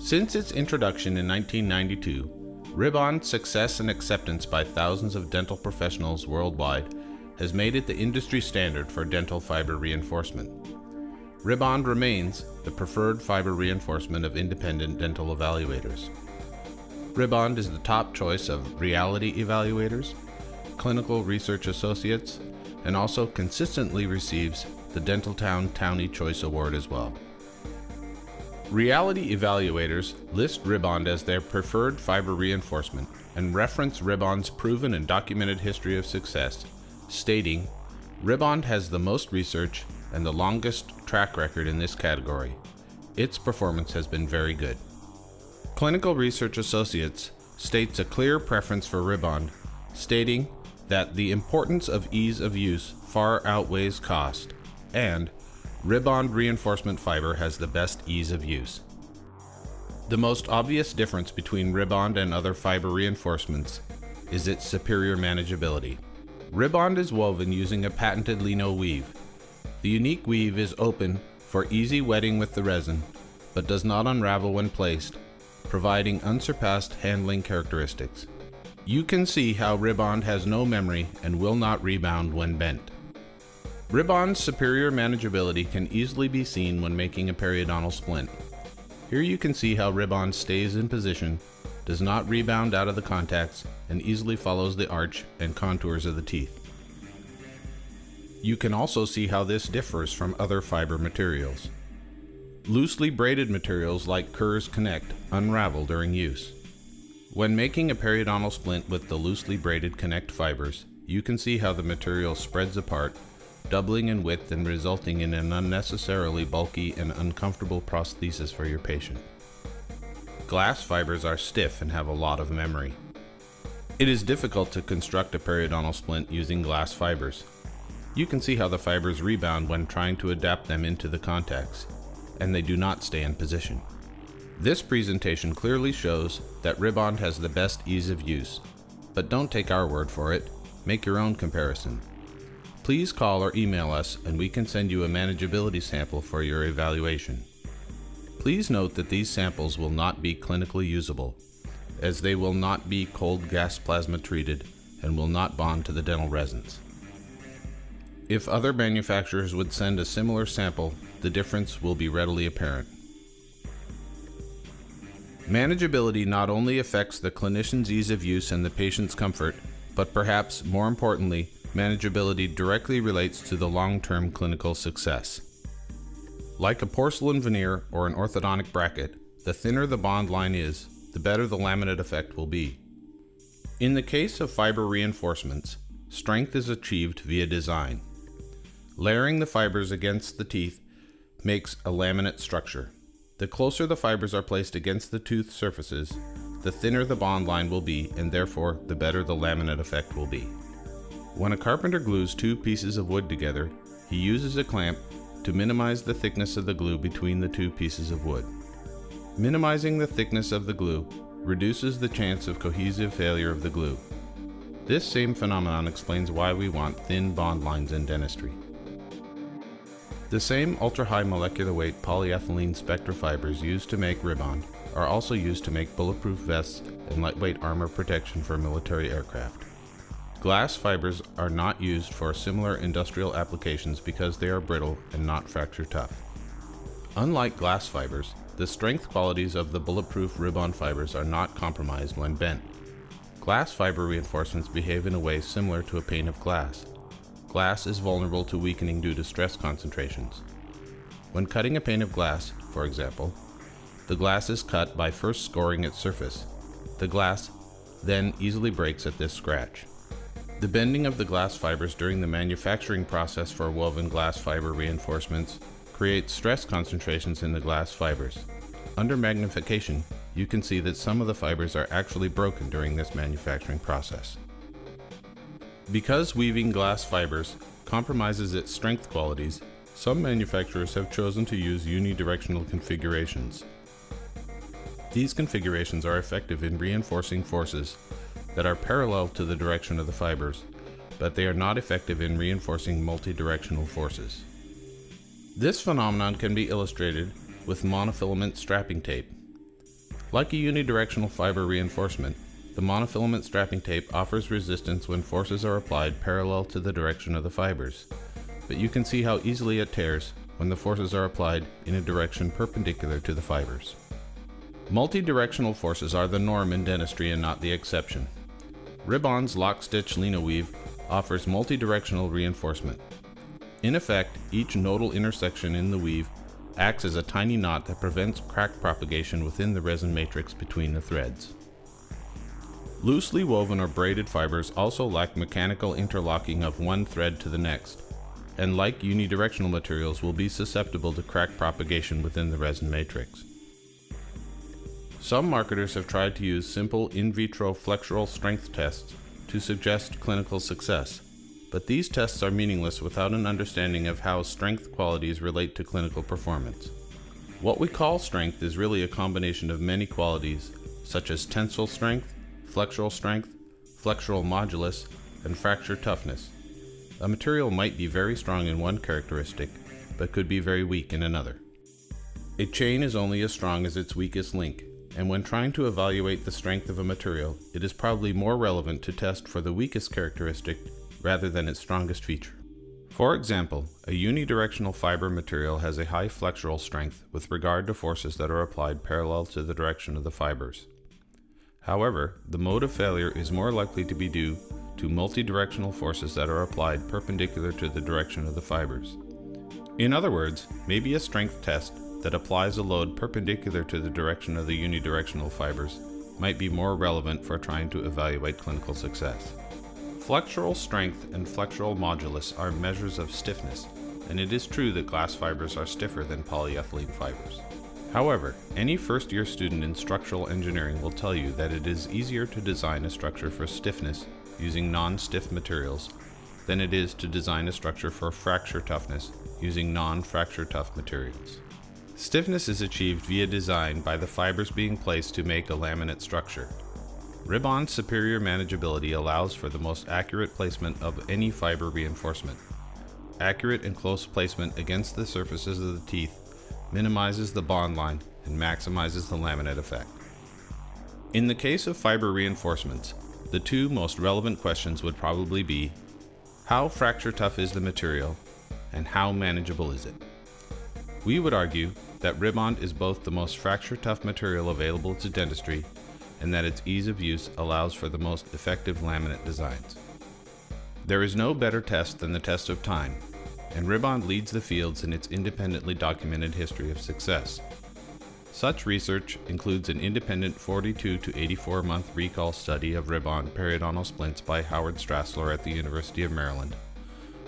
Since its introduction in 1992, Ribond's success and acceptance by thousands of dental professionals worldwide has made it the industry standard for dental fiber reinforcement. Ribond remains the preferred fiber reinforcement of independent dental evaluators. Ribond is the top choice of reality evaluators, clinical research associates, and also consistently receives the Dentaltown Townie Choice Award as well. Reality evaluators list Ribond as their preferred fiber reinforcement and reference Ribond's proven and documented history of success, stating, "Ribond has the most research and the longest track record in this category. Its performance has been very good." Clinical Research Associates states a clear preference for Ribond, stating that the importance of ease of use far outweighs cost, and Ribond reinforcement fiber has the best ease of use. The most obvious difference between Ribond and other fiber reinforcements is its superior manageability. Ribond is woven using a patented lino weave. The unique weave is open for easy wetting with the resin, but does not unravel when placed, providing unsurpassed handling characteristics. You can see how Ribond has no memory and will not rebound when bent. Ribond's superior manageability can easily be seen when making a periodontal splint. Here you can see how Ribond stays in position, does not rebound out of the contacts, and easily follows the arch and contours of the teeth. You can also see how this differs from other fiber materials. Loosely braided materials like Kerr's Connect unravel during use. When making a periodontal splint with the loosely braided Connect fibers, you can see how the material spreads apart, doubling in width and resulting in an unnecessarily bulky and uncomfortable prosthesis for your patient. Glass fibers are stiff and have a lot of memory. It is difficult to construct a periodontal splint using glass fibers. You can see how the fibers rebound when trying to adapt them into the contacts, and they do not stay in position. This presentation clearly shows that Ribond has the best ease of use, but don't take our word for it, make your own comparison. Please call or email us and we can send you a manageability sample for your evaluation. Please note that these samples will not be clinically usable, as they will not be cold gas plasma treated and will not bond to the dental resins. If other manufacturers would send a similar sample, the difference will be readily apparent. Manageability not only affects the clinician's ease of use and the patient's comfort, but perhaps more importantly, manageability directly relates to the long-term clinical success. Like a porcelain veneer or an orthodontic bracket, the thinner the bond line is, the better the laminate effect will be. In the case of fiber reinforcements, strength is achieved via design. Layering the fibers against the teeth makes a laminate structure. The closer the fibers are placed against the tooth surfaces, the thinner the bond line will be, and therefore the better the laminate effect will be. When a carpenter glues two pieces of wood together, he uses a clamp to minimize the thickness of the glue between the two pieces of wood. Minimizing the thickness of the glue reduces the chance of cohesive failure of the glue. This same phenomenon explains why we want thin bond lines in dentistry. The same ultra-high molecular weight polyethylene spectra fibers used to make Ribond are also used to make bulletproof vests and lightweight armor protection for military aircraft. Glass fibers are not used for similar industrial applications because they are brittle and not fracture tough. Unlike glass fibers, the strength qualities of the bulletproof Ribond fibers are not compromised when bent. Glass fiber reinforcements behave in a way similar to a pane of glass. Glass is vulnerable to weakening due to stress concentrations. When cutting a pane of glass, for example, the glass is cut by first scoring its surface. The glass then easily breaks at this scratch. The bending of the glass fibers during the manufacturing process for woven glass fiber reinforcements creates stress concentrations in the glass fibers. Under magnification, you can see that some of the fibers are actually broken during this manufacturing process. Because weaving glass fibers compromises its strength qualities, some manufacturers have chosen to use unidirectional configurations. These configurations are effective in reinforcing forces that are parallel to the direction of the fibers, but they are not effective in reinforcing multidirectional forces. This phenomenon can be illustrated with monofilament strapping tape. Like a unidirectional fiber reinforcement, the monofilament strapping tape offers resistance when forces are applied parallel to the direction of the fibers, but you can see how easily it tears when the forces are applied in a direction perpendicular to the fibers. Multi-directional forces are the norm in dentistry and not the exception. Rib-On's lock-stitch lino weave offers multi-directional reinforcement. In effect, each nodal intersection in the weave acts as a tiny knot that prevents crack propagation within the resin matrix between the threads. Loosely woven or braided fibers also lack mechanical interlocking of one thread to the next, and like unidirectional materials will be susceptible to crack propagation within the resin matrix. Some marketers have tried to use simple in vitro flexural strength tests to suggest clinical success, but these tests are meaningless without an understanding of how strength qualities relate to clinical performance. What we call strength is really a combination of many qualities, such as tensile strength, flexural modulus, and fracture toughness. A material might be very strong in one characteristic, but could be very weak in another. A chain is only as strong as its weakest link, and when trying to evaluate the strength of a material, it is probably more relevant to test for the weakest characteristic rather than its strongest feature. For example, a unidirectional fiber material has a high flexural strength with regard to forces that are applied parallel to the direction of the fibers. However, the mode of failure is more likely to be due to multi-directional forces that are applied perpendicular to the direction of the fibers. In other words, maybe a strength test that applies a load perpendicular to the direction of the unidirectional fibers might be more relevant for trying to evaluate clinical success. Flexural strength and flexural modulus are measures of stiffness, and it is true that glass fibers are stiffer than polyethylene fibers. However, any first-year student in structural engineering will tell you that it is easier to design a structure for stiffness using non-stiff materials than it is to design a structure for fracture toughness using non-fracture tough materials. Stiffness is achieved via design by the fibers being placed to make a laminate structure. Rib-On's superior manageability allows for the most accurate placement of any fiber reinforcement. Accurate and close placement against the surfaces of the teeth minimizes the bond line and maximizes the laminate effect. In the case of fiber reinforcements, the two most relevant questions would probably be, how fracture tough is the material, and how manageable is it? We would argue that Rib-On is both the most fracture tough material available to dentistry and that its ease of use allows for the most effective laminate designs. There is no better test than the test of time, and Rib-On leads the fields in its independently documented history of success. Such research includes an independent 42 to 84 month recall study of Rib-On periodontal splints by Howard Strassler at the University of Maryland,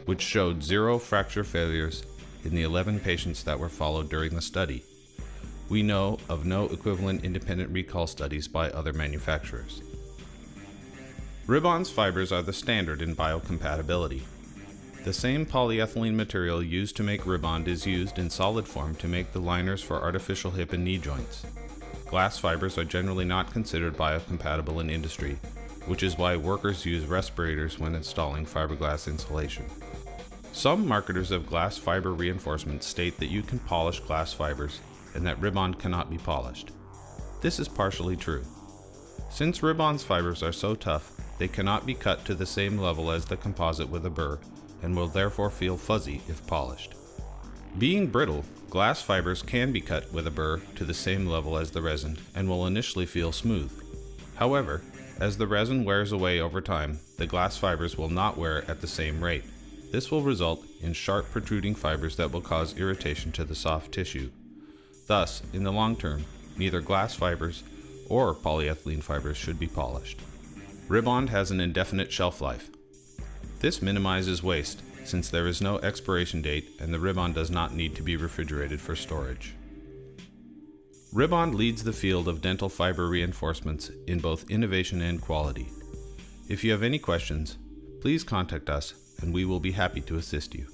which showed 0 fracture failures in the 11 patients that were followed during the study. We know of no equivalent independent recall studies by other manufacturers. Rib-On's fibers are the standard in biocompatibility. The same polyethylene material used to make Rib-On is used in solid form to make the liners for artificial hip and knee joints. Glass fibers are generally not considered biocompatible in industry, which is why workers use respirators when installing fiberglass insulation. Some marketers of glass fiber reinforcement state that you can polish glass fibers and that Rib-On cannot be polished. This is partially true. Since Rib-On's fibers are so tough, they cannot be cut to the same level as the composite with a burr and will therefore feel fuzzy if polished. Being brittle, glass fibers can be cut with a burr to the same level as the resin and will initially feel smooth. However, as the resin wears away over time, the glass fibers will not wear at the same rate. This will result in sharp protruding fibers that will cause irritation to the soft tissue. Thus, in the long term, neither glass fibers or polyethylene fibers should be polished. Rib-On has an indefinite shelf life. This minimizes waste, since there is no expiration date and the Rib-On does not need to be refrigerated for storage. Rib-On leads the field of dental fiber reinforcements in both innovation and quality. If you have any questions, please contact us and we will be happy to assist you.